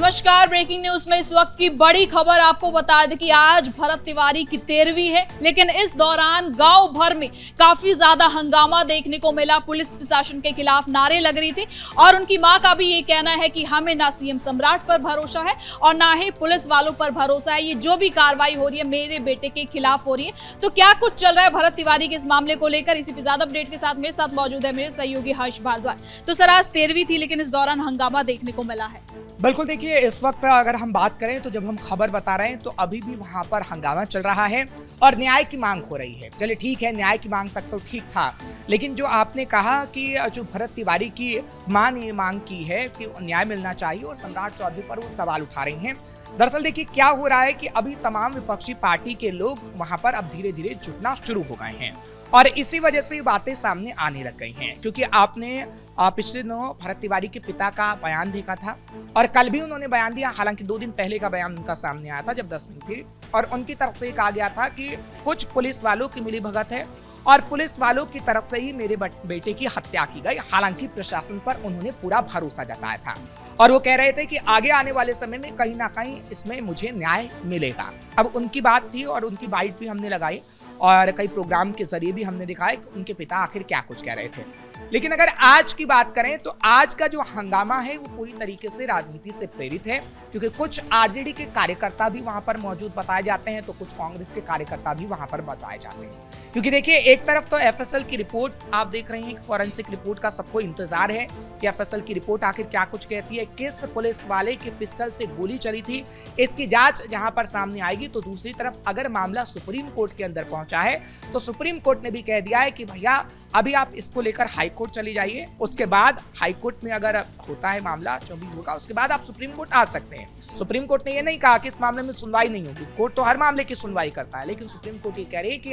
नमस्कार। Breaking news में इस वक्त की बड़ी खबर आपको बता दें कि आज भरत तिवारी की 13वीं है, लेकिन इस दौरान गांव भर में काफी ज्यादा हंगामा देखने को मिला। पुलिस प्रशासन के खिलाफ नारे लग रही थी और उनकी मां का भी ये कहना है कि हमें ना सीएम सम्राट पर भरोसा है और ना ही पुलिस वालों पर भरोसा है। ये जो भी कार्रवाई हो रही है मेरे बेटे के खिलाफ हो रही है। तो क्या कुछ चल रहा है भरत तिवारी के इस मामले को लेकर, इसी पे ज्यादा अपडेट के साथ मेरे साथ मौजूद है मेरे सहयोगी हर्ष भारद्वाज। तो सर, आज 13वीं थी लेकिन इस दौरान हंगामा देखने को मिला है। बिल्कुल, देखिए इस वक्त अगर हम बात करें तो जब हम खबर बता रहे हैं तो अभी भी वहां पर हंगामा चल रहा है और न्याय की मांग हो रही है। चलिए ठीक है, न्याय की मांग तक तो ठीक था, लेकिन जो आपने कहा कि जो भरत तिवारी की मां ने मांग की है कि न्याय मिलना चाहिए और सम्राट चौधरी पर वो सवाल उठा रही हैं। दरअसल देखिए क्या हो रहा है कि अभी तमाम विपक्षी पार्टी के लोग वहां पर अब धीरे धीरे जुटना शुरू हो गए हैं और इसी वजह से बातें सामने आने लग गई हैं, क्योंकि आपने पिछले दिनों भरत तिवारी के पिता का बयान देखा था और कल भी उन्होंने बयान दिया। हालांकि 2 दिन पहले का बयान उनका सामने आया था जब 10वीं थी और उनकी तरफ से कहा गया था कि कुछ पुलिस वालों की मिलीभगत है और पुलिस वालों की तरफ से ही मेरे बेटे की हत्या की गई। हालांकि प्रशासन पर उन्होंने पूरा भरोसा जताया था और वो कह रहे थे कि आगे आने वाले समय में कहीं ना कहीं इसमें मुझे न्याय मिलेगा। अब उनकी बात थी और उनकी बाइट भी हमने लगाई और कई प्रोग्राम के जरिए भी हमने दिखाया कि उनके पिता आखिर क्या कुछ कह रहे थे। लेकिन अगर आज की बात करें तो आज का जो हंगामा है वो पूरी तरीके से राजनीति से प्रेरित है, क्योंकि कुछ आरजेडी के कार्यकर्ता भी वहां पर मौजूद बताए जाते हैं तो कुछ कांग्रेस के कार्यकर्ता भी वहां पर बताए जाते हैं। क्योंकि देखिए एक तरफ तो एफएसएल की रिपोर्ट आप देख रहे हैं, फॉरेंसिक रिपोर्ट का सबको इंतजार है कि एफएसएल की रिपोर्ट आखिर क्या कुछ कहती है, किस पुलिस वाले के पिस्टल से गोली चली थी, इसकी जांच जहां पर सामने आएगी। तो दूसरी तरफ अगर मामला सुप्रीम कोर्ट के अंदर पहुंचा है तो सुप्रीम कोर्ट ने भी कह दिया है कि भैया अभी आप इसको लेकर हाई कोर्ट चली जाइए, उसके बाद हाई कोर्ट में अगर होता है मामला जो भी होगा उसके बाद आप सुप्रीम कोर्ट आ सकते हैं। सुप्रीम कोर्ट ने ये नहीं कहा कि इस मामले में सुनवाई नहीं होगी, कोर्ट तो हर मामले की सुनवाई करता है, लेकिन सुप्रीम कोर्ट ये कह रही है कि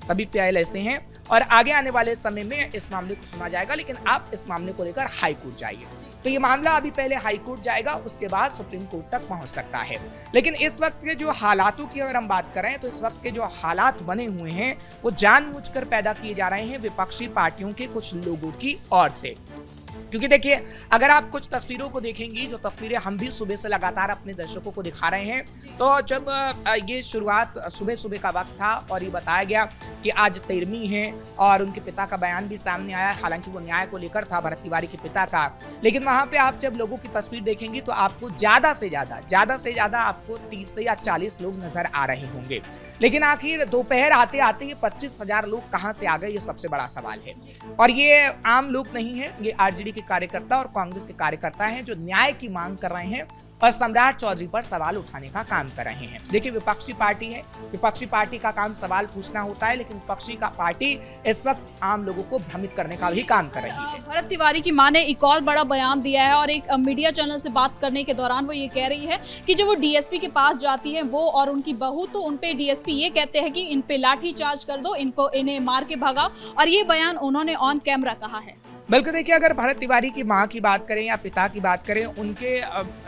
अभी पीआईएल ऐसे हैं और आगे आने वाले समय में इस मामले को सुना जाएगा, लेकिन आप इस मामले को लेकर हाई कोर्ट जाइए। तो ये मामला अभी पहले हाई कोर्ट जाएगा, उसके बाद सुप्रीम कोर्ट तक पहुंच सकता है। लेकिन इस वक्त के जो हालातों की अगर हम बात करें तो इस वक्त के जो हालात बने हुए हैं वो जानबूझकर पैदा किए जा रहे हैं विपक्षी पार्टियों के कुछ लोगों की ओर से। क्योंकि देखिए अगर आप कुछ तस्वीरों को देखेंगी, जो तस्वीरें हम भी सुबह से लगातार अपने दर्शकों को दिखा रहे हैं, तो जब ये शुरुआत सुबह का वक्त था और ये बताया गया कि आज 13वीं है और उनके पिता का बयान भी सामने आया, हालांकि वो न्याय को लेकर था भरत तिवारी के पिता का, लेकिन वहां पे आप जब लोगों की तस्वीर देखेंगी तो आपको ज्यादा से ज्यादा आपको 30 से या 40 लोग नजर आ रहे होंगे। लेकिन आखिर दोपहर आते आते ये 25,000 लोग कहां से आ गए, ये सबसे बड़ा सवाल है। और ये आम लोग नहीं है, ये आरजेडी के कार्यकर्ता और कांग्रेस के कार्यकर्ता हैं जो न्याय की मांग कर रहे हैं और सम्राट चौधरी पर सवाल उठाने का काम कर रहे हैं। देखिए विपक्षी पार्टी है, विपक्षी पार्टी का काम सवाल पूछना होता है, लेकिन विपक्षी का पार्टी इस वक्त आम लोगों को भ्रमित करने का भी काम कर रही है। भरत तिवारी की मां ने एक और बड़ा बयान दिया है और एक मीडिया चैनल से बात करने के दौरान वो ये कह रही है कि जब वो डीएसपी के पास जाती है वो और उनकी बहू, तो उनपे डीएसपी ये कहते हैं कि इन पे लाठी चार्ज कर दो, इन्हें मार के भगाओ, और ये बयान उन्होंने ऑन कैमरा कहा है। बल्कि देखिए अगर भरत तिवारी की मां की बात करें या पिता की बात करें, उनके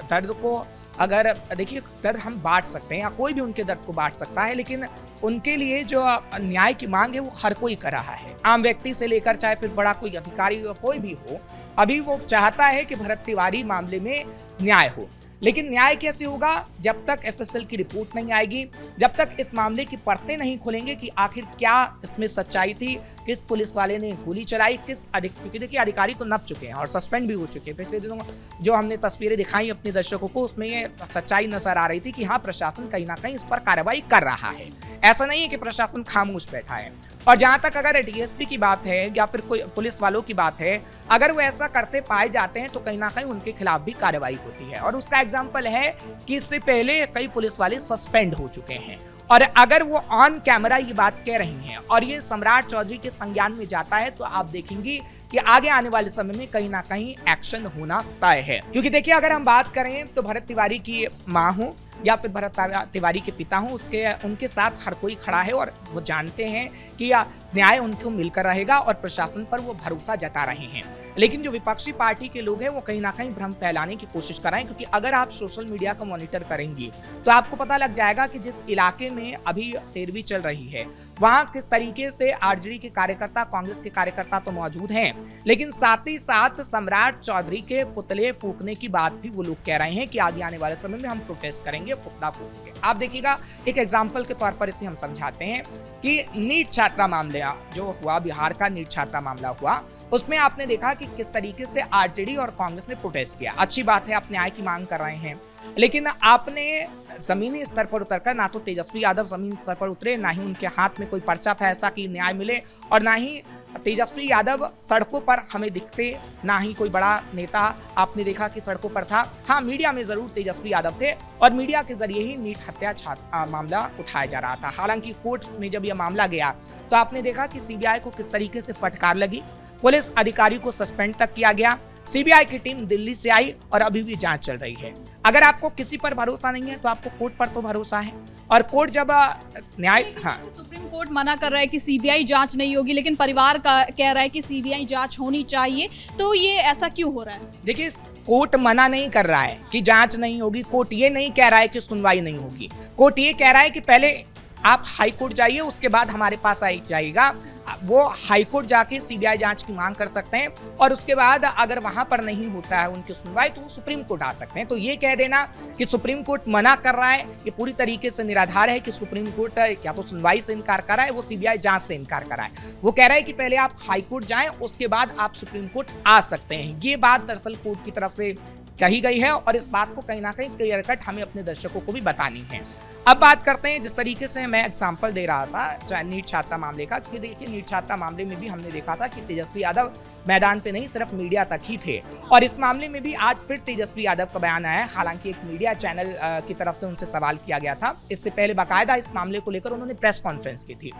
दर्द को अगर देखिए दर्द हम बांट सकते हैं या कोई भी उनके दर्द को बांट सकता है, लेकिन उनके लिए जो न्याय की मांग है वो हर कोई कर रहा है, आम व्यक्ति से लेकर चाहे फिर बड़ा कोई अधिकारी हो कोई भी हो, अभी वो चाहता है कि भरत तिवारी मामले में न्याय हो। लेकिन न्याय कैसे होगा जब तक एफएसएल की रिपोर्ट नहीं आएगी, जब तक इस मामले की परतें नहीं खुलेंगे कि आखिर क्या इसमें सच्चाई थी, किस पुलिस वाले ने गोली चलाई, क्योंकि देखिए अधिकारी तो नप चुके हैं और सस्पेंड भी हो चुके हैं। पिछले दिनों जो हमने तस्वीरें दिखाई अपने दर्शकों को उसमें ये सच्चाई नजर आ रही थी कि हाँ प्रशासन कहीं ना कहीं इस पर कार्रवाई कर रहा है, ऐसा नहीं है कि प्रशासन खामोश बैठा है। और जहां तक अगर डीएसपी की बात है या फिर कोई पुलिस वालों की बात है, अगर वो ऐसा करते पाए जाते हैं तो कहीं ना कहीं उनके खिलाफ भी कार्रवाई होती है। और उसका एग्जाम्पल है कि इससे पहले कई पुलिस वाले सस्पेंड हो चुके हैं और अगर वो ऑन कैमरा ये बात कह रही हैं और ये सम्राट चौधरी के संज्ञान में जाता है तो आप देखेंगी कि आगे आने वाले समय में कहीं ना कहीं एक्शन होना तय है। क्योंकि देखिए अगर हम बात करें तो भरत तिवारी की मां हो या फिर भरत तिवारी के पिता हो, उनके साथ हर कोई खड़ा है और वो जानते हैं कि न्याय उनको मिलकर रहेगा और प्रशासन पर वो भरोसा जता रहे हैं। लेकिन जो विपक्षी पार्टी के लोग हैं वो कहीं ना कहीं भ्रम फैलाने की कोशिश कर रहे हैं, क्योंकि अगर आप सोशल मीडिया को मॉनिटर करेंगी तो आपको पता लग जाएगा कि जिस इलाके में अभी 13वीं चल रही है वहां किस तरीके से आरजेडी के कार्यकर्ता, कांग्रेस के कार्यकर्ता तो मौजूद हैं, लेकिन साथ ही साथ सम्राट चौधरी के पुतले फूकने की बात भी वो लोग कह रहे हैं कि आगे आने वाले समय में हम प्रोटेस्ट करेंगे, पुतला फूकेंगे। आप देखिएगा, एक एग्जाम्पल के तौर पर इसे हम समझाते हैं कि नीट छात्रा मामला जो हुआ, बिहार का नीट छात्रा मामला हुआ, उसमें आपने देखा कि किस तरीके से आरजेडी और कांग्रेस ने प्रोटेस्ट किया। अच्छी बात है, आप न्याय की मांग कर रहे हैं, लेकिन आपने जमीनी स्तर पर उतरकर, ना तो तेजस्वी यादव जमीनी स्तर पर उतरे, ना ही उनके हाथ में कोई पर्चा था ऐसा कि न्याय मिले, और ना ही तेजस्वी यादव सड़कों पर हमें दिखते, ना ही कोई बड़ा नेता आपने देखा कि सड़कों पर था। हाँ, मीडिया में जरूर तेजस्वी यादव थे और मीडिया के जरिए ही नीट हत्या मामला उठाया जा रहा था। हालांकि कोर्ट में जब यह मामला गया तो आपने देखा कि सीबीआई को किस तरीके से फटकार लगी, पुलिस अधिकारी को सस्पेंड तक किया गया, सीबीआई की टीम दिल्ली से आई और अभी भी जांच चल रही है। अगर आपको किसी पर भरोसा नहीं है तो आपको कोर्ट पर तो भरोसा है, और कोर्ट जब न्याय, हाँ, सुप्रीम कोर्ट मना कर रहा है कि सीबीआई जांच नहीं होगी, लेकिन परिवार का कह रहा है कि सीबीआई जांच होनी चाहिए, तो ये ऐसा क्यों हो रहा है? देखिए, कोर्ट मना नहीं कर रहा है कि जांच नहीं होगी, कोर्ट ये नहीं कह रहा है कि सुनवाई नहीं होगी, कोर्ट ये कह रहा है कि पहले आप हाई कोर्ट जाइए, उसके बाद हमारे पास आई जाइएगा। वो हाई कोर्ट जाके सीबीआई जांच की मांग कर सकते हैं, और उसके बाद अगर वहां पर नहीं होता है उनकी सुनवाई तो वो सुप्रीम कोर्ट आ सकते हैं। तो ये कह देना कि सुप्रीम कोर्ट मना कर रहा है, ये पूरी तरीके से निराधार है कि सुप्रीम कोर्ट या तो सुनवाई से इनकार कर रहा है, वो सीबीआई जांच से इनकार कर रहा है। वो कह रहा है कि पहले आप हाई कोर्ट जाएं, उसके बाद आप सुप्रीम कोर्ट आ सकते हैं। ये बात दरअसल कोर्ट की तरफ से कही गई है, और इस बात को कहीं ना कहीं क्लियर कट हमें अपने दर्शकों को भी बतानी है। अब बात करते हैं, जिस तरीके से मैं एग्जाम्पल दे रहा था नीट छात्रा मामले का, क्योंकि देखिए नीट छात्रा मामले में भी हमने देखा था कि तेजस्वी यादव मैदान पे नहीं, सिर्फ मीडिया तक ही थे, और इस मामले में भी आज फिर तेजस्वी यादव का बयान आया। हालांकि एक मीडिया चैनल की तरफ से उनसे सवाल किया गया था, इससे पहले बाकायदा इस मामले को लेकर उन्होंने प्रेस कॉन्फ्रेंस की थी,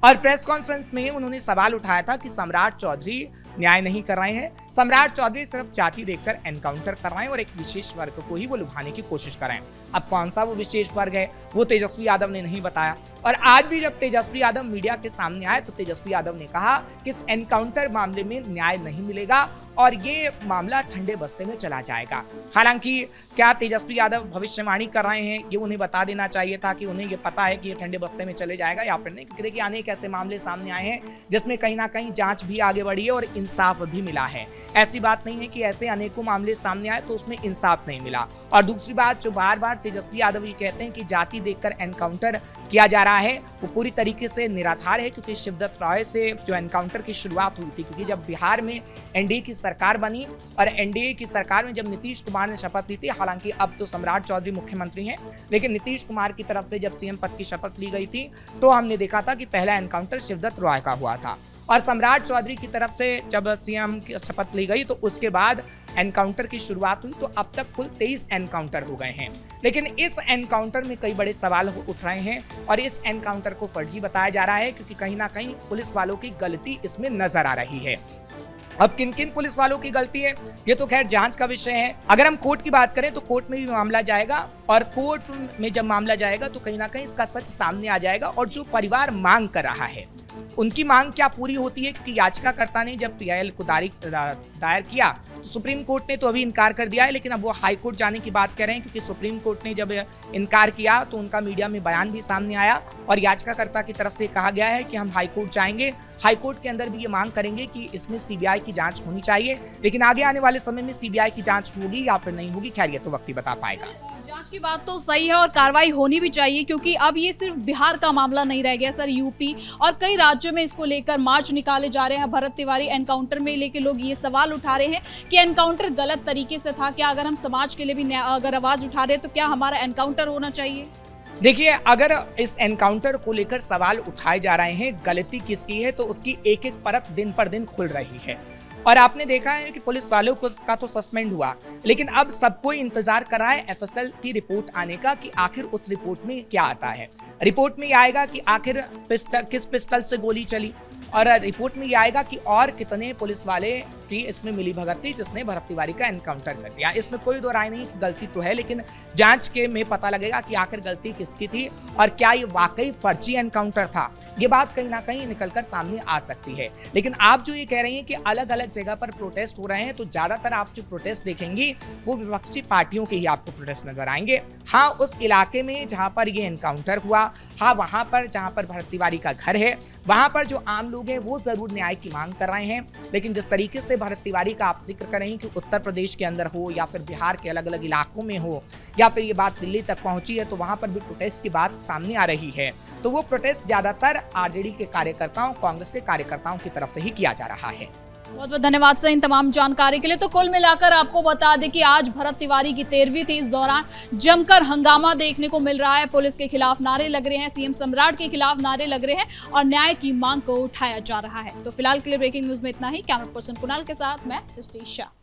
और प्रेस कॉन्फ्रेंस में उन्होंने सवाल उठाया था कि सम्राट चौधरी न्याय नहीं कर रहे हैं, सम्राट चौधरी सिर्फ जाति देखकर एनकाउंटर कर रहे हैं और एक विशेष वर्ग को ही वो लुभाने की कोशिश कर रहे हैं। अब कौन सा वो विशेष वर्ग है वो तेजस्वी यादव ने नहीं बताया, और आज भी जब तेजस्वी यादव मीडिया के सामने आए तो तेजस्वी यादव ने कहा कि इस एनकाउंटर मामले में न्याय नहीं मिलेगा और ये मामला ठंडे बस्ते में चला जाएगा। हालांकि क्या तेजस्वी यादव भविष्यवाणी कर रहे हैं, ये उन्हें बता देना चाहिए था कि उन्हें ये पता है कि ये ठंडे बस्ते में चले जाएगा या फिर नहीं, क्योंकि देखिए अनेक ऐसे मामले सामने आए हैं जिसमें कहीं ना कहीं जांच भी आगे बढ़ी है और इंसाफ भी मिला है। ऐसी बात नहीं है कि ऐसे अनेकों मामले सामने आए तो उसमें इंसाफ नहीं मिला। और दूसरी बात, जो बार बार तेजस्वी यादव ये कहते हैं कि जाति देखकर एनकाउंटर किया जा रहा है, वो पूरी तरीके से निराधार है, क्योंकि शिवदत्त रॉय से जो एनकाउंटर की शुरुआत हुई थी, क्योंकि जब बिहार में एनडीए की सरकार बनी और एनडीए की सरकार में जब नीतीश कुमार ने शपथ ली थी, हालांकि अब तो सम्राट चौधरी मुख्यमंत्री हैं, लेकिन नीतीश कुमार की तरफ से जब सीएम पद की शपथ ली गई थी तो हमने देखा था कि पहला एनकाउंटर शिवदत्त रॉय का हुआ था, और सम्राट चौधरी की तरफ से जब सीएम की शपथ ली गई तो उसके बाद एनकाउंटर की शुरुआत हुई। तो अब तक कुल 23 एनकाउंटर हो गए हैं, लेकिन इस एनकाउंटर में कई बड़े सवाल उठ रहे हैं और इस एनकाउंटर को फर्जी बताया जा रहा है, क्योंकि कहीं ना कहीं पुलिस वालों की गलती इसमें नजर आ रही है। अब किन किन पुलिस वालों की गलती है ये तो खैर जांच का विषय है। अगर हम कोर्ट की बात करें तो कोर्ट में भी मामला जाएगा, और कोर्ट में जब मामला जाएगा तो कहीं ना कहीं इसका सच सामने आ जाएगा, और जो परिवार मांग कर रहा है उनकी मांग क्या पूरी होती है, क्योंकि याचिकाकर्ता ने जब पीआईएल को दायर किया तो सुप्रीम कोर्ट ने तो अभी इनकार कर दिया है, लेकिन अब वो हाई कोर्ट जाने की बात कर रहे हैं, क्योंकि सुप्रीम कोर्ट ने जब इनकार किया तो उनका मीडिया में बयान भी सामने आया और याचिकाकर्ता की तरफ से कहा गया है कि हम हाई कोर्ट जाएंगे, हाई कोर्ट के अंदर भी ये मांग करेंगे कि इसमें सीबीआई की जांच होनी चाहिए। लेकिन आगे आने वाले समय में सीबीआई की जांच होगी या फिर नहीं होगी, खैर ये तो वक्त ही बता पाएगा। जांच की बात तो सही है और कार्रवाई होनी भी चाहिए, क्योंकि अब ये सिर्फ बिहार का मामला नहीं रह गया सर, यूपी और कई राज्यों में इसको लेकर मार्च निकाले जा रहे हैं। भरत तिवारी एनकाउंटर में लेके लोग ये सवाल उठा रहे हैं कि एनकाउंटर गलत तरीके से था, क्या अगर हम समाज के लिए भी अगर आवाज उठा रहे हैं तो क्या हमारा एनकाउंटर होना चाहिए? देखिए, अगर इस एनकाउंटर को लेकर सवाल उठाए जा रहे हैं, गलती किसकी है, तो उसकी एक एक परत दिन पर दिन खुल रही है। और आपने देखा है कि पुलिस वालों का तो सस्पेंड हुआ, लेकिन अब सबको इंतजार कर रहा है एफएसएल की रिपोर्ट आने का कि आखिर उस रिपोर्ट में क्या आता है। रिपोर्ट में ये आएगा कि आखिर किस पिस्टल से गोली चली, और रिपोर्ट में ये आएगा कि और कितने पुलिस वाले की इसमें मिलीभगत थी जिसने भरत तिवारी का एनकाउंटर कर दिया। इसमें कोई दो राय नहीं, गलती तो है, लेकिन जांच के में पता लगेगा कि आखिर गलती किसकी थी और क्या ये वाकई फर्जी एनकाउंटर था। ये बात कहीं ना कहीं निकलकर सामने आ सकती है। लेकिन आप जो ये कह रहे हैं कि अलग अलग जगह पर प्रोटेस्ट हो रहे हैं, तो ज्यादातर आप जो प्रोटेस्ट देखेंगी वो विपक्षी पार्टियों के ही आपको प्रोटेस्ट नजर आएंगे। हाँ, उस इलाके में जहां पर ये एनकाउंटर हुआ, हाँ वहां पर जहां पर भरत तिवारी का घर है, वहां पर जो आम लोग हैं वो जरूर न्याय की मांग कर रहे हैं। लेकिन जिस तरीके से भरत तिवारी का आप जिक्र कर रहे हैं कि उत्तर प्रदेश के अंदर हो या फिर बिहार के अलग अलग इलाकों में हो या फिर ये बात दिल्ली तक पहुंची है, तो वहां पर भी प्रोटेस्ट की बात सामने आ रही है। तो वो प्रोटेस्ट ज्यादातर आरजेडी के कार्यकर्ताओं, कांग्रेस के कार्यकर्ताओं की तरफ से ही किया जा रहा है। बहुत बहुत धन्यवाद सर इन तमाम जानकारी के लिए। तो कुल मिलाकर आपको बता दें कि आज भरत तिवारी की 13वीं थी। इस दौरान जमकर हंगामा देखने को मिल रहा है। पुलिस के खिलाफ नारे लग रहे हैं, सीएम सम्राट के खिलाफ नारे लग रहे हैं और न्याय की मांग को उठाया जा रहा है। तो फिलहाल के लिए ब्रेकिंग न्यूज में इतना ही। कैमरा पर्सन कुणाल के साथ मैं सृष्टि शाह।